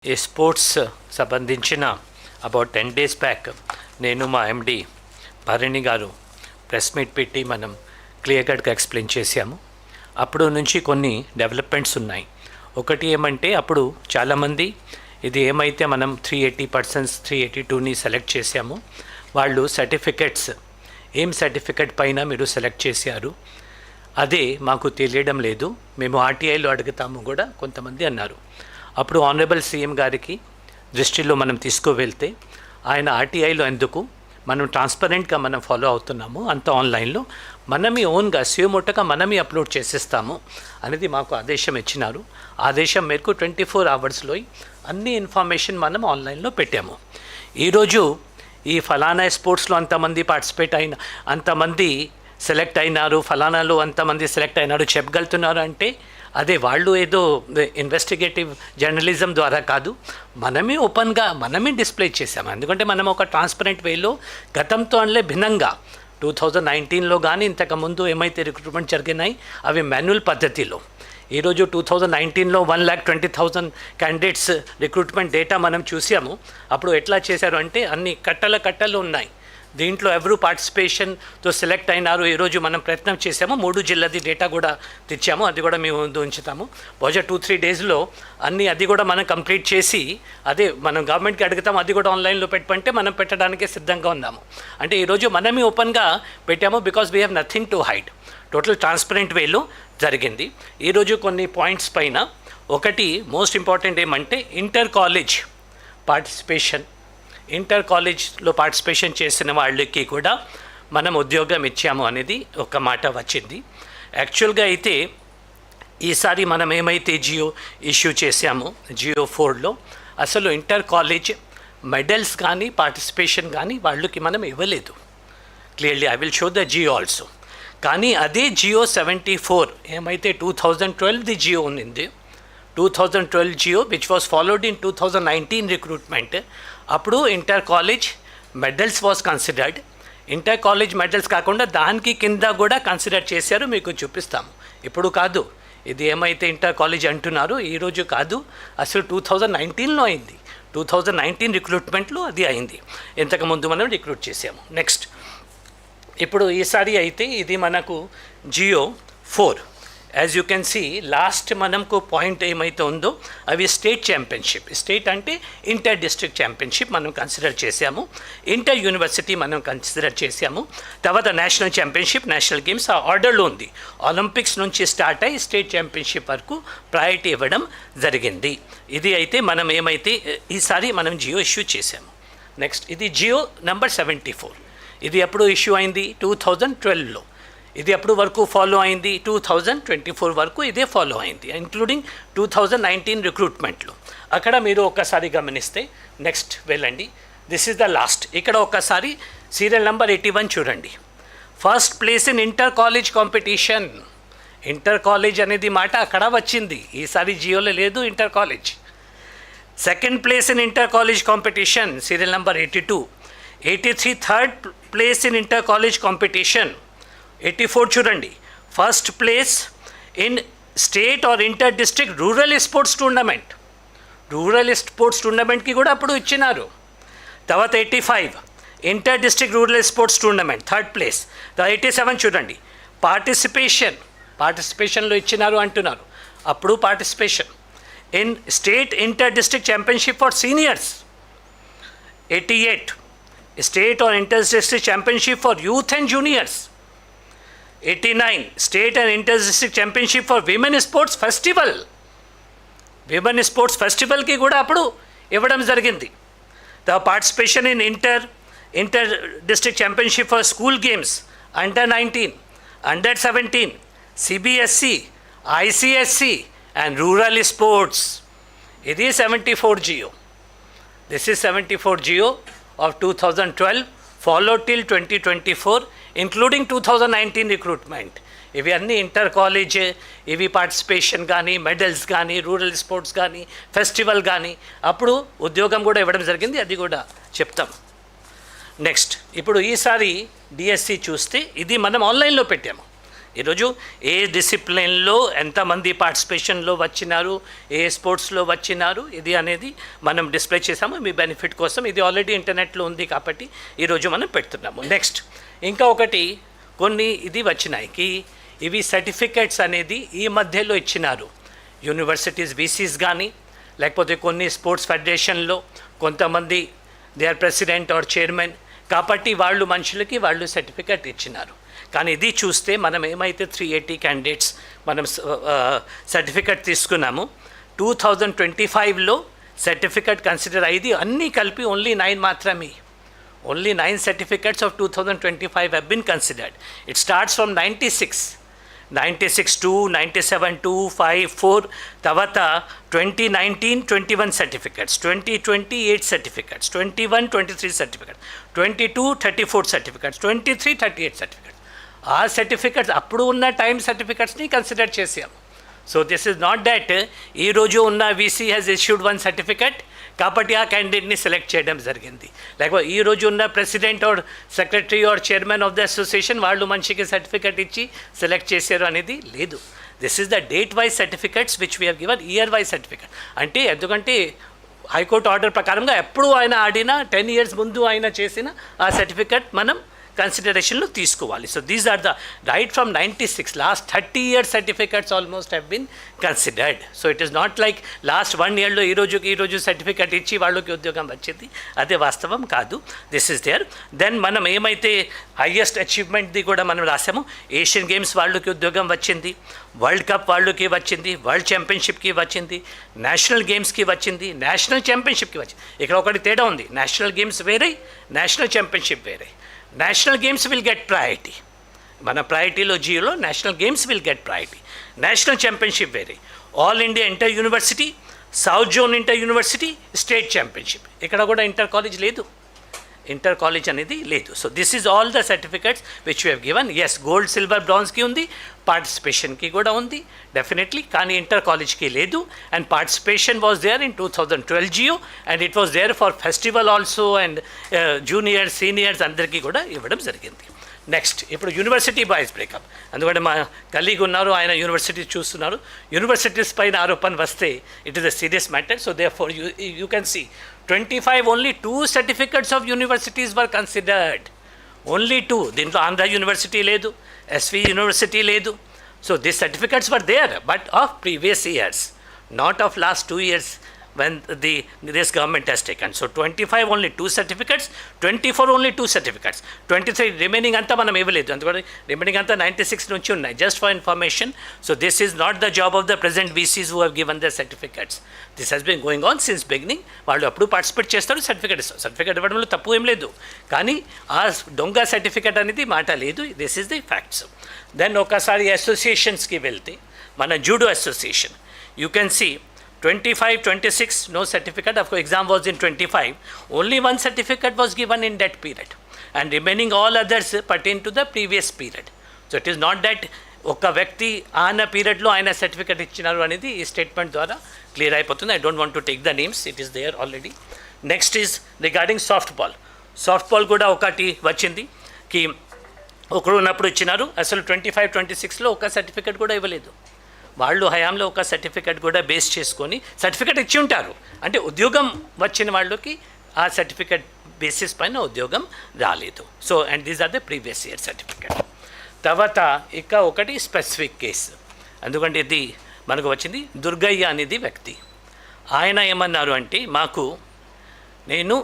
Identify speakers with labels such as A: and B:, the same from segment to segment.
A: ఈ స్పోర్ట్స్ సంబంధించిన about 10 days back నేను మా ఎండి భరణి గారు ప్రెస్ మీట్ పెట్టి మనం క్లియర్ కట్గా ఎక్స్ప్లెయిన్ చేశాము. అప్పుడు నుంచి కొన్ని డెవలప్మెంట్స్ ఉన్నాయి. ఒకటి ఏమంటే అప్పుడు చాలామంది ఇది ఏమైతే మనం 380 persons 382ని సెలెక్ట్ చేశాము, వాళ్ళు సర్టిఫికెట్స్ ఏం సర్టిఫికెట్ పైన మీరు సెలెక్ట్ చేశారు అదే మాకు తెలియడం లేదు, మేము ఆర్టీఐలో అడుగుతాము కూడా కొంతమంది అన్నారు. అప్పుడు ఆనరబుల్ సీఎం గారికి దృష్టిలో మనం తీసుకువెళ్తే ఆయన ఆర్టీఐలో ఎందుకు మనం ట్రాన్స్పరెంట్గా మనం ఫాలో అవుతున్నాము, అంత ఆన్లైన్లో మనమే ఓన్గా సియోమోటగా మనమే అప్లోడ్ చేసేస్తాము అనేది మాకు ఆదేశం ఇచ్చినారు. ఆదేశం మేరకు 24 hours అన్ని ఇన్ఫర్మేషన్ మనం ఆన్లైన్లో పెట్టాము. ఈరోజు ఈ ఫలానా స్పోర్ట్స్లో అంతమంది పార్టిసిపేట్ అయిన అంతమంది సెలెక్ట్ అయినారు, ఫలానాలో అంతమంది సెలెక్ట్ అయినారు చెప్పగలుగుతున్నారు అంటే అదే వాళ్ళు ఏదో ఇన్వెస్టిగేటివ్ జర్నలిజం ద్వారా కాదు, మనమే ఓపెన్గా మనమే డిస్ప్లే చేసాము. ఎందుకంటే మనం ఒక ట్రాన్స్పరెంట్ వేలో గతంతో అనలే భిన్నంగా 2019లో కానీ ఇంతకుముందు ఏమైతే రిక్రూట్మెంట్ జరిగినాయి అవి మాన్యువల్ పద్ధతిలో. ఈరోజు 2019లో 1,20,000 క్యాండిడేట్స్ రిక్రూట్మెంట్ డేటా మనం చూసాము. అప్పుడు ఎట్లా చేశారు అంటే అన్ని కట్టలు ఉన్నాయి, దీంట్లో ఎవరు పార్టిసిపేషన్తో సెలెక్ట్ అయినారు. ఈరోజు మనం ప్రయత్నం చేసాము, 3 జిల్లాది డేటా కూడా తెచ్చాము, అది కూడా మేము ముందు ఉంచుతాము. బహుశా 2-3 daysలో అన్నీ అది కూడా మనం కంప్లీట్ చేసి అదే మనం గవర్నమెంట్కి అడుగుతాము, అది కూడా ఆన్లైన్లో పెట్టమంటే మనం పెట్టడానికే సిద్ధంగా ఉన్నాము. అంటే ఈరోజు మనమే ఓపెన్గా పెట్టాము, because we have nothing to hide. Total transparent వేలో జరిగింది. ఈరోజు కొన్ని పాయింట్స్ పైన ఒకటి మోస్ట్ ఇంపార్టెంట్ ఏమంటే ఇంటర్ కాలేజ్లో పార్టిసిపేషన్ చేసిన వాళ్ళకి కూడా మనం ఉద్యోగం ఇచ్చాము అనేది ఒక మాట వచ్చింది. యాక్చువల్గా అయితే ఈసారి మనం ఏమైతే జియో ఇష్యూ చేశామో జియో 4లో అసలు ఇంటర్ కాలేజ్ మెడల్స్ కానీ పార్టిసిపేషన్ కానీ వాళ్ళకి మనం ఇవ్వలేదు. Clearly I will show the GO also. కానీ అదే జియో 74 ఏమైతే 2012ది జియో ఉంది, 2012 GO which was followed in 2019 recruitment, అప్పుడు inter college medals was considered. Inter college medals కాకుండా దానికి కింద కూడా కన్సిడర్ చేశారు, మీకు చూపిస్తాము. ఇప్పుడు కాదు, ఇది ఏమైతే ఇంటర్ కాలేజ్ అంటున్నారు ఈరోజు కాదు, అసలు 2019లో అయింది. 2019 రిక్రూట్మెంట్లో అది అయింది, ఇంతకుముందు మనం రిక్రూట్ చేసాము. నెక్స్ట్ ఇప్పుడు ఈసారి అయితే ఇది మనకు GO 4. As you can see last మనకు పాయింట్ ఏమైతే ఉందో అవి స్టేట్ ఛాంపియన్షిప్. స్టేట్ అంటే ఇంటర్ డిస్ట్రిక్ట్ ఛాంపియన్షిప్ మనం కన్సిడర్ చేసాము, ఇంటర్ యూనివర్సిటీ మనం కన్సిడర్ చేసాము, తర్వాత నేషనల్ ఛాంపియన్షిప్ నేషనల్ గేమ్స్ ఆ ఆర్డర్లో ఉంది. ఒలింపిక్స్ నుంచి స్టార్ట్ అయ్యి స్టేట్ ఛాంపియన్షిప్ వరకు ప్రయారిటీ ఇవ్వడం జరిగింది. ఇది అయితే మనం ఏమైతే ఈసారి మనం జియో ఇష్యూ చేసాము. నెక్స్ట్ ఇది జియో నెంబర్ 74. ఇది ఎప్పుడు ఇష్యూ అయింది 2012లో. ఇది ఎప్పుడు వరకు ఫాలో అయింది 2024 వరకు ఇదే ఫాలో అయింది, ఇంక్లూడింగ్ 2019 రిక్రూట్మెంట్లో. అక్కడ మీరు ఒక్కసారి గమనిస్తే నెక్స్ట్ వెళ్ళండి, దిస్ ఈజ్ ద లాస్ట్. ఇక్కడ ఒక్కసారి సీరియల్ నెంబర్ 81 చూడండి. First place in inter college competition. Inter college అనేది మాట అక్కడ వచ్చింది, ఈసారి జియోలో లేదు inter college. Second place in inter college competition serial number 82. 83 third place in inter college competition. 84 చూడండి, first place in state or inter district rural sports tournament. Rural sports టూర్నమెంట్కి కూడా అప్పుడు ఇచ్చినారు. తర్వాత 85 inter district rural sports tournament third place. 87 చూడండి, పార్టిసిపేషన్లో ఇచ్చినారు అంటున్నారు, అప్పుడు participation in state inter district championship for seniors. 88 state or inter district championship for youth and juniors. 89 state and inter district championship for women sports festival. Women sports ఫెస్టివల్కి కూడా అప్పుడు ఇవ్వడం జరిగింది. The participation in inter district championship for school games under 19, under 17, CBSE, ICSE and rural sports. ఇది 74 GO. This is 74 GO of 2012 followed till 2024 including 2019 recruitment. ఇవి అన్నీ inter college, ఇవి participation కానీ మెడల్స్ కానీ రూరల్ స్పోర్ట్స్ కానీ festival కానీ అప్పుడు ఉద్యోగం కూడా ఇవ్వడం జరిగింది, అది కూడా చెప్తాం. నెక్స్ట్ ఇప్పుడు ఈసారి డిఎస్సి చూస్తే ఇది మనం ఆన్లైన్లో పెట్టాము. ఈరోజు ఏ డిసిప్లిన్లో ఎంతమంది పార్టిసిపేషన్లో వచ్చినారు, ఏ స్పోర్ట్స్లో వచ్చినారు, ఇది అనేది మనం డిస్ప్లే చేసాము మీ బెనిఫిట్ కోసం. ఇది ఆల్రెడీ ఇంటర్నెట్లో ఉంది కాబట్టి ఈరోజు మనం పెడుతున్నాము. నెక్స్ట్ ఇంకా ఒకటి కొన్ని ఇది వచ్చినాయి ఇవి సర్టిఫికెట్స్ అనేది ఈ మధ్యలో ఇచ్చినారు. యూనివర్సిటీస్ వీసీస్ కానీ లేకపోతే కొన్ని స్పోర్ట్స్ ఫెడరేషన్లో కొంతమంది they are president or chairman కాబట్టి వాళ్ళు మనుషులకి వాళ్ళు సర్టిఫికెట్ ఇచ్చినారు. కానీ ఇది చూస్తే మనం ఏమైతే 380 క్యాండిడేట్స్ మనం సర్టిఫికెట్ తీసుకున్నాము 2025లో సర్టిఫికెట్ కన్సిడర్ అయ్యింది అన్నీ కలిపి ఓన్లీ 9 మాత్రమే. Only 9 certificates of 2025 have been considered. It starts from 96, 2, 97, 2, 5, 4, తర్వాత 2019 21 certificates, 2020 8 certificates, 21 23 certificates, 22 34 certificates, 23 38 certificates. ఆ సర్టిఫికెట్స్ అప్పుడు ఉన్న టైం సర్టిఫికెట్స్ని కన్సిడర్ చేసాము. So this is not that ఈరోజు ఉన్న వీసీ హ్యాస్ ఇష్యూడ్ 1 certificate కాబట్టి ఆ క్యాండిడేట్ని సెలెక్ట్ చేయడం జరిగింది. లేకపోతే ఈరోజు ఉన్న president or secretary or chairman of the association వాళ్ళు మనిషికి సర్టిఫికెట్ ఇచ్చి సెలెక్ట్ చేశారు అనేది లేదు. This is the date wise certificates which we have given, year wise certificate. అంటే ఎందుకంటే హైకోర్టు ఆర్డర్ ప్రకారంగా ఎప్పుడు ఆయన ఆడినా 10 years ముందు ఆయన చేసిన ఆ సర్టిఫికెట్ మనం కన్సిడరేషన్లో తీసుకోవాలి. So these are the right from 96 last 30 years certificates almost have been considered. So it is not like last 1 yearలో ఈరోజు సర్టిఫికెట్ ఇచ్చి వాళ్ళకి ఉద్యోగం వచ్చింది, అదే వాస్తవం కాదు. This is there. దెన్ మనం ఏమైతే హైయెస్ట్ అచీవ్మెంట్ది కూడా మనం రాసాము. ఏషియన్ గేమ్స్ వాళ్ళకి ఉద్యోగం వచ్చింది, వరల్డ్ కప్ వాళ్ళకి వచ్చింది, వరల్డ్ ఛాంపియన్షిప్కి వచ్చింది, నేషనల్ గేమ్స్కి వచ్చింది, నేషనల్ ఛాంపియన్షిప్కి వచ్చింది. ఇక్కడ ఒకటి తేడా ఉంది, నేషనల్ గేమ్స్ వేరే, నేషనల్ ఛాంపియన్షిప్ వేరే. National games will get priority, మన ప్రయారిటీలో జియోలో national games will get priority. National championship వేరే, all India inter university, south zone inter university, state championship. ఇక్కడ కూడా ఇంటర్ కాలేజ్ లేదు, ఇంటర్ కాలేజ్ అనేది లేదు. So this is all the certificates which we have given. Yes gold silver బ్రాంజ్కి ఉంది, participation కూడా ఉంది డెఫినెట్లీ, కానీ ఇంటర్ కాలేజ్కి లేదు. And participation was there in 2012 GO and it was there for festival also and juniors seniors అందరికీ కూడా ఇవ్వడం జరిగింది. నెక్స్ట్ ఇప్పుడు యూనివర్సిటీ బాయ్స్ బ్రేకప్. ఎందుకంటే మా కలీగ్ ఉన్నారు, ఆయన యూనివర్సిటీ చూస్తున్నారు. యూనివర్సిటీస్ పైన ఆరోపణ వస్తే it is a serious matter. So therefore you can see 25 only 2 certificates of universities were considered. Only 2. దీంట్లో ఆంధ్ర యూనివర్సిటీ లేదు, ఎస్వి యూనివర్సిటీ లేదు. So this certificates were there but of previous years, not of last 2 years when this government has taken. So 25 only 2 certificates, 24 only 2 certificates, 23 remaining anta manam iవ్వలేదు. అందుకని remaining అంతా 96 నుంచి ఉన్నాయి, just for information. So this is not the job of the present VCs who have given the certificates. This has been going on since beginning. వాళ్ళు అప్పుడు participate చేస్తారు, certificate ఇస్తారు. Certificate ఇవ్వడంలో తప్పు ఏం లేదు, కానీ ఆ దొంగ సర్టిఫికెట్ అనేది మాట లేదు. This is the facts. Then ఒకసారి అసోసియేషన్స్కి వెళ్తే మన judo association you can see 25, 26, no certificate. Of course, exam was in 25. Only 1 certificate was given in that period. And remaining all others pertain to the previous period. So it is not that ఒక వ్యక్తి ఆయన పీరియడ్లో ఆయన certificate ఇచ్చినారు అనేది ఈ statement ద్వారా clear అయిపోతుంది. I don't want to take the names, it is there already. Next is regarding soft ball. Soft ball కూడా ఒకటి వచ్చింది కి ఒకరు ఉన్నప్పుడు ఇచ్చినారు. అసలు 25, 26లో ఒక సర్టిఫికెట్ కూడా ఇవ్వలేదు. వాళ్ళు హయాంలో ఒక సర్టిఫికెట్ కూడా బేస్ చేసుకొని సర్టిఫికెట్ ఇచ్చి ఉంటారు, అంటే ఉద్యోగం వచ్చిన వాళ్ళకి ఆ సర్టిఫికెట్ బేసిస్ పైన ఉద్యోగం రాలేదు. So and these are the previous year certificate. తర్వాత ఇక ఒకటి స్పెసిఫిక్ కేసు, ఎందుకంటే ఇది మనకు వచ్చింది. దుర్గయ్య అనేది వ్యక్తి, ఆయన ఏమన్నారు అంటే నేను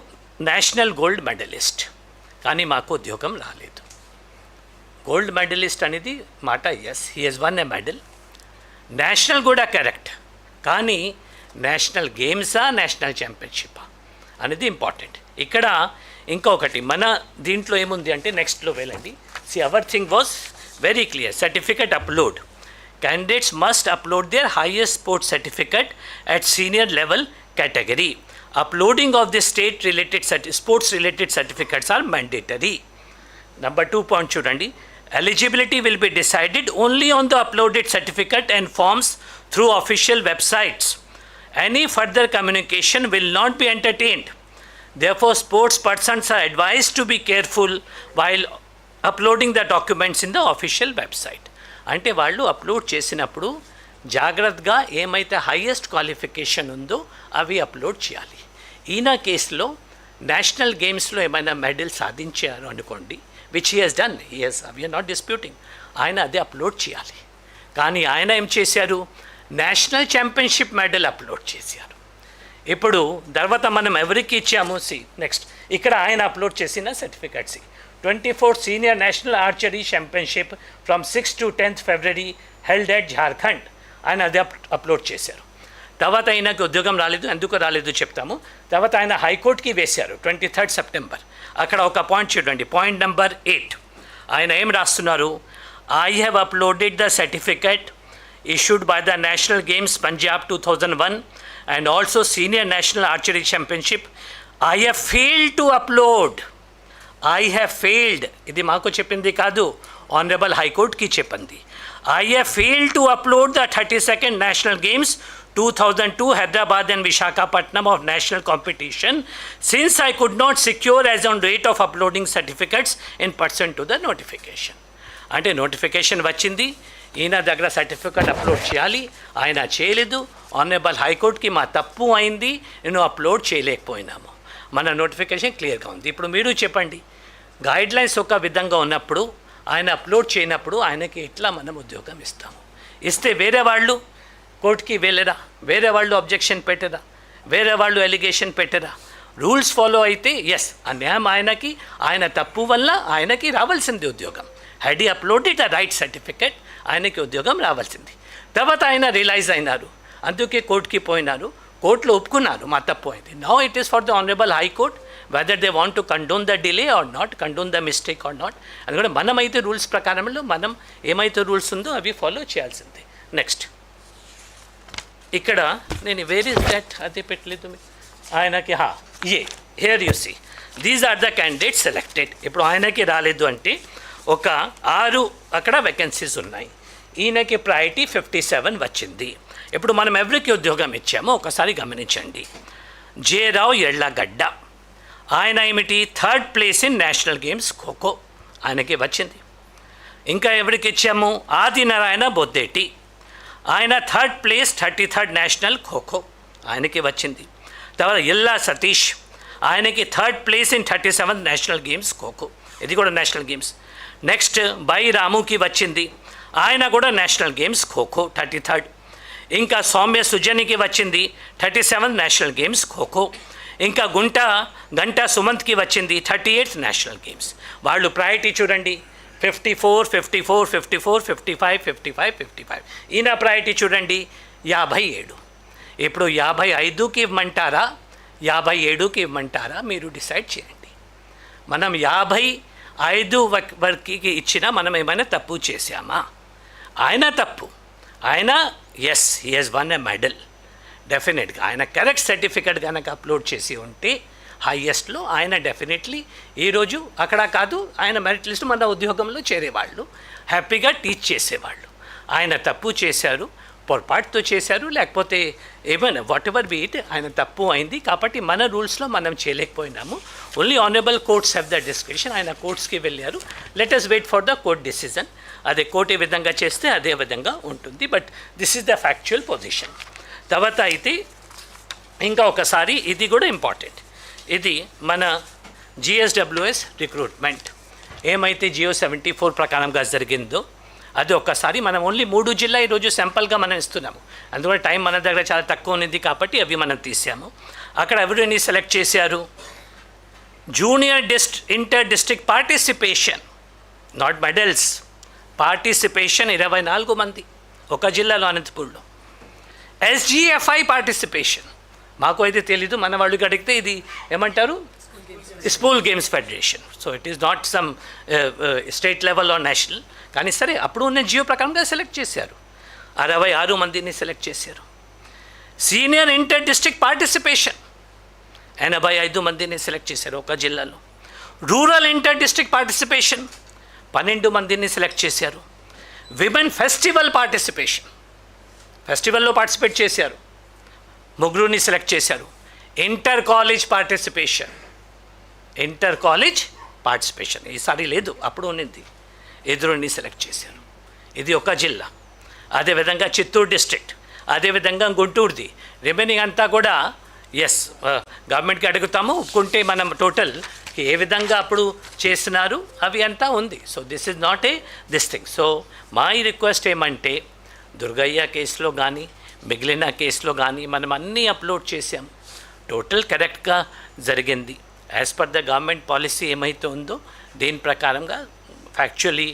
A: నేషనల్ గోల్డ్ మెడలిస్ట్ కానీ మాకు ఉద్యోగం రాలేదు. గోల్డ్ మెడలిస్ట్ అనేది మాట yes, he has won a medal. National కూడా కరెక్ట్, కానీ నేషనల్ గేమ్సా నేషనల్ ఛాంపియన్షిప్పా అనేది ఇంపార్టెంట్. ఇక్కడ ఇంకొకటి మన దీంట్లో ఏముంది అంటే నెక్స్ట్లో వెళ్ళండి. See our thing was very clear. Certificate upload, candidates must upload their highest sports certificate at senior level category. Uploading of the state related sports related certificates are mandatory. Number 2 point చూడండి. Eligibility will be decided only on the uploaded certificate and forms through official websites. Any further communication will not be entertained. Therefore, sports persons are advised to be careful while uploading the documents in the official website. అంటే వాళ్ళు upload చేసినప్పుడు జాగ్రత్తగా ఏమైతే highest qualification ఉందో అవి upload చేయాలి. ఈయన కేసులో నేషనల్ గేమ్స్లో ఏమైనా మెడల్ సాధించారు అనుకోండి, which he has done, we are not disputing, ఆయన అదే అప్లోడ్ చేయాలి. కానీ ఆయన ఏం చేశారు, నేషనల్ ఛాంపియన్షిప్ మెడల్ అప్లోడ్ చేశారు. ఇప్పుడు తర్వాత మనం ఎవరికి ఇచ్చాము, నెక్స్ట్ ఇక్కడ ఆయన అప్లోడ్ చేసిన certificates 24th senior national archery championship from 6 to 10th February held at Jharkhand, ఆయన అదే అప్లోడ్ చేశారు. తర్వాత ఆయనకు ఉద్యోగం రాలేదు, ఎందుకు రాలేదు చెప్తాము. తర్వాత ఆయన హైకోర్టుకి వేశారు 23rd September. అక్కడ ఒక పాయింట్ చూడండి, పాయింట్ నెంబర్ 8. ఆయన ఏం రాస్తున్నారు, I have uploaded the certificate issued by the National Games Punjab 2001 and also Senior National Archery Championship. I have failed to upload. I have failed. ఇది మాకు చెప్పింది కాదు, ఆనరబుల్ హైకోర్టుకి చెప్పింది. I have failed to upload the 32nd National Games 2002 Hyderabad and Visakhapatnam of national competition since I could not secure as on date of uploading certificates in person to the notification. అంటే notification వచ్చింది, ఈయన దగ్గర certificate upload చేయాలి, ఆయన చేయలేదు. Honourable హైకోర్టుకి మా తప్పు అయింది, నేను అప్లోడ్ చేయలేకపోయినాము, మన నోటిఫికేషన్ క్లియర్గా ఉంది. ఇప్పుడు మీరు చెప్పండి, గైడ్లైన్స్ ఒక విధంగా ఉన్నప్పుడు ఆయన అప్లోడ్ చేయనప్పుడు ఆయనకి ఎట్లా మనం ఉద్యోగం ఇస్తాము? ఇస్తే వేరే వాళ్ళు కోర్టుకి వెళ్ళరా, వేరే వాళ్ళు అబ్జెక్షన్ పెట్టరా, వేరే వాళ్ళు ఎలిగేషన్ పెట్టరా? రూల్స్ ఫాలో అయితే ఎస్, అన్యాయం ఆయనకి, ఆయన తప్పు వల్ల ఆయనకి రావాల్సింది ఉద్యోగం. హ్యాడ్ ఈ అప్లోడెడ్ ద రైట్ సర్టిఫికెట్, ఆయనకి ఉద్యోగం రావాల్సింది. తర్వాత ఆయన రియలైజ్ అయినారు, అందుకే కోర్టుకి పోయినారు, కోర్టులో ఒప్పుకున్నారు మా తప్పు అయింది. Now it is for the honourable High Court whether they want to condone the delay or not, condone the mistake or not. అందుకని మనమైతే రూల్స్ ప్రకారంలో మనం ఏమైతే రూల్స్ ఉందో అవి ఫాలో చేయాల్సిందే. నెక్స్ట్ ఇక్కడ నేను వేర్ ఇస్ దట్ అది పెట్టలేదు ఆయనకి, here you see these are the candidates selected. ఇప్పుడు ఆయనకి రాలేదు అంటే ఒక 6 అక్కడ వేకెన్సీస్ ఉన్నాయి, ఈయనకి ప్రయారిటీ 57 వచ్చింది. ఇప్పుడు మనం ఎవరికి ఉద్యోగం ఇచ్చామో ఒకసారి గమనించండి. జే రావు ఎళ్ళగడ్డ, ఆయన ఏమిటి 3rd place in national games kho kho, ఆయనకి వచ్చింది. ఇంకా ఎవరికి ఇచ్చాము, ఆదినారాయణ బొద్దేటి, ఆయన 3rd place 33rd national kho kho, ఆయనకి వచ్చింది. తర్వాత ఎల్లా సతీష్, ఆయనకి 3rd place in 37th national games kho kho, ఇది కూడా నేషనల్ గేమ్స్. నెక్స్ట్ బై రాముకి వచ్చింది, ఆయన కూడా నేషనల్ గేమ్స్ ఖోఖో 33rd. ఇంకా సౌమ్య సుజనికి వచ్చింది 37th నేషనల్ గేమ్స్ ఖోఖో. ఇంకా గంటా సుమంత్కి వచ్చింది 38th నేషనల్ గేమ్స్. వాళ్ళు ప్రయారిటీ చూడండి, 54, 54, 54, 55, 55, 55. ఈయన ప్రయారిటీ చూడండి 57. ఇప్పుడు 55కి ఇవ్వమంటారా 57కి ఇవ్వమంటారా మీరు డిసైడ్ చేయండి. మనం 55 వరకు ఇచ్చినా మనం ఏమైనా తప్పు చేశామా? ఆయన తప్పు, ఆయన yes he has won a medal. డెఫినెట్గా ఆయన కరెక్ట్ సర్టిఫికెట్ కనుక అప్లోడ్ చేసి ఉంటే హైయెస్ట్లో ఆయన డెఫినెట్లీ ఈరోజు అక్కడ కాదు, ఆయన మెరిట్ లిస్ట్ మన ఉద్యోగంలో చేరేవాళ్ళు, హ్యాపీగా టీచ్ చేసేవాళ్ళు. ఆయన తప్పు చేశారు, పొరపాటుతో చేశారు, లేకపోతే ఏమైనా వాట్ ఎవర్ బీ ఇట్, ఆయన తప్పు అయింది కాబట్టి మన రూల్స్లో మనం చేయలేకపోయినాము. Only honourable courts have the description. ఆయన కోర్ట్స్కి వెళ్ళారు, let us wait for the court decision. అదే కోర్టు ఏ విధంగా చేస్తే అదే విధంగా ఉంటుంది. But this is the factual position. తర్వాత అయితే ఇంకా ఒకసారి ఇది కూడా ఇంపార్టెంట్, ఇది మన GSWS రిక్రూట్మెంట్ ఏమైతే GO 74 ప్రకారంగా జరిగిందో అది ఒక్కసారి మనం ఓన్లీ 3 జిల్లా ఈరోజు సింపుల్గా మనం ఇస్తున్నాము. అందువల్ల టైం మన దగ్గర చాలా తక్కువ ఉంది కాబట్టి అవి మనం తీసాము. అక్కడ ఎవరిని సెలెక్ట్ చేశారు, junior inter district participation, not medals, participation 24 మంది ఒక జిల్లాలో అనంతపూర్లో. SGFI పార్టిసిపేషన్ మాకు అయితే తెలీదు, మన వాళ్ళకి అడిగితే ఇది ఏమంటారు, school games federation. So it is not some state level or national. కానీ సరే అప్పుడు ఉన్న జియో ప్రకారంగా సెలెక్ట్ చేశారు, 66 మందిని సెలెక్ట్ చేశారు. సీనియర్ ఇంటర్ డిస్ట్రిక్ట్ పార్టిసిపేషన్ 85 మందిని సెలెక్ట్ చేశారు ఒక జిల్లాలో. రూరల్ ఇంటర్ డిస్ట్రిక్ట్ పార్టిసిపేషన్ 12 మందిని సెలెక్ట్ చేశారు. విమెన్ ఫెస్టివల్ పార్టిసిపేషన్, ఫెస్టివల్లో పార్టిసిపేట్ చేశారు, 3 సెలెక్ట్ చేశారు. ఇంటర్ కాలేజ్ పార్టిసిపేషన్, ఈసారి లేదు, అప్పుడు ఉన్నది, 2 సెలెక్ట్ చేశారు. ఇది ఒక జిల్లా. అదేవిధంగా చిత్తూరు డిస్ట్రిక్ట్, అదేవిధంగా గుంటూరుది, రిమైనింగ్ అంతా కూడా ఎస్ గవర్నమెంట్కి అడుగుతాము, ఒప్పుకుంటే మనం టోటల్ ఏ విధంగా అప్పుడు చేస్తున్నారు అవి అంతా ఉంది. So this is not this thing. So మా ఈ రిక్వెస్ట్ ఏమంటే దుర్గయ్య కేసులో కానీ మిగిలిన కేసులో కానీ మనం అన్నీ అప్లోడ్ చేసాం, టోటల్ కరెక్ట్గా జరిగింది. As per the government policy ఏమైతే ఉందో దీని ప్రకారంగా ఫ్యాక్చువల్లీ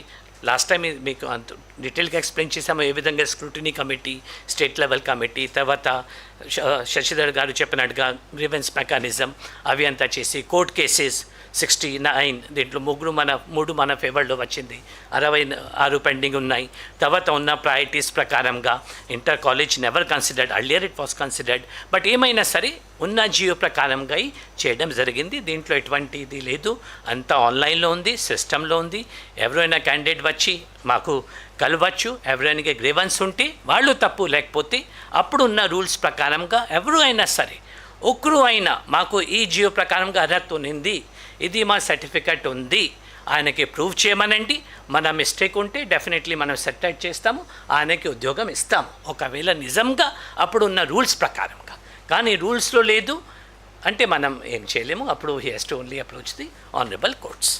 A: లాస్ట్ టైం మీకు అంత డీటెయిల్గా ఎక్స్ప్లెయిన్ చేసాము ఏ విధంగా scrutiny committee, state level committee, తర్వాత శశిధర్ గారు చెప్పినట్టుగా గ్రీవెన్స్ మెకానిజం అవి అంతా చేసి కోర్ట్ కేసెస్ 69, దీంట్లో 3 మన ఫేవర్లో వచ్చింది, 66 పెండింగ్ ఉన్నాయి. తర్వాత ఉన్న ప్రయారిటీస్ ప్రకారంగా inter college never considered, earlier it was considered, but ఏమైనా సరే ఉన్న జియో ప్రకారంగా చేయడం జరిగింది. దీంట్లో ఎటువంటి ఇది లేదు, అంతా ఆన్లైన్లో ఉంది, సిస్టంలో ఉంది. ఎవరైనా క్యాండిడేట్ వచ్చి మాకు కలవచ్చు, ఎవరైనా గ్రీవెన్స్ ఉంటే వాళ్ళు తప్పు, లేకపోతే అప్పుడున్న రూల్స్ ప్రకారంగా ఎవరు అయినా సరే ఒక్కరు అయినా మాకు ఈ జియో ప్రకారంగా అర్హత ఉంది, ఇది మా సర్టిఫికెట్ ఉంది, ఆయనకి ప్రూవ్ చేయమనండి. మన మిస్టేక్ ఉంటే డెఫినెట్లీ మనం సెటిల్ చేస్తాము, ఆయనకి ఉద్యోగం ఇస్తాము, ఒకవేళ నిజంగా అప్పుడున్న రూల్స్ ప్రకారంగా. కానీ రూల్స్లో లేదు అంటే మనం ఏం చేయలేము. అప్పుడు he has to only approach the honourable courts.